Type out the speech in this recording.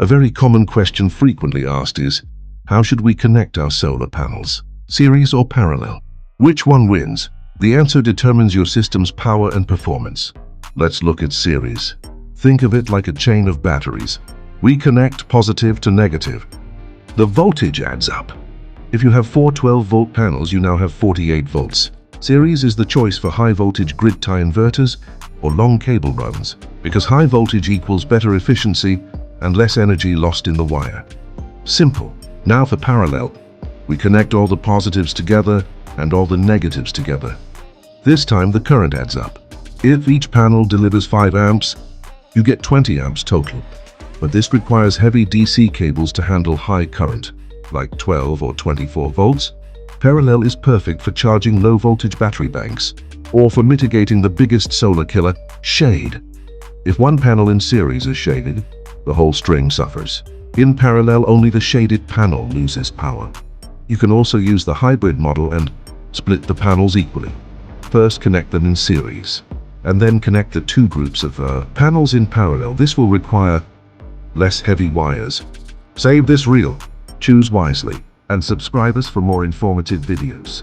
A very common question frequently asked is, how should we connect our solar panels? Series or parallel? Which one wins? The answer determines your system's power and performance. Let's look at series. Think of it like a chain of batteries. We connect positive to negative. The voltage adds up. If you have 4 12-volt panels, you now have 48 volts. Series is the choice for high-voltage grid-tie inverters or long cable runs, because high voltage equals better efficiency and less energy lost in the wire. Simple. Now for parallel. We connect all the positives together and all the negatives together. This time the current adds up. If each panel delivers 5 amps, you get 20 amps total. But this requires heavy DC cables to handle high current, like 12 or 24 volts. Parallel is perfect for charging low-voltage battery banks, or for mitigating the biggest solar killer, shade. If one panel in series is shaded, the whole string suffers. In parallel, only the shaded panel loses power. You can also use the hybrid model and split the panels equally. First connect them in series, and then connect the 2 groups of panels in parallel. This will require less heavy wires. Save this reel, choose wisely, and subscribe us for more informative videos.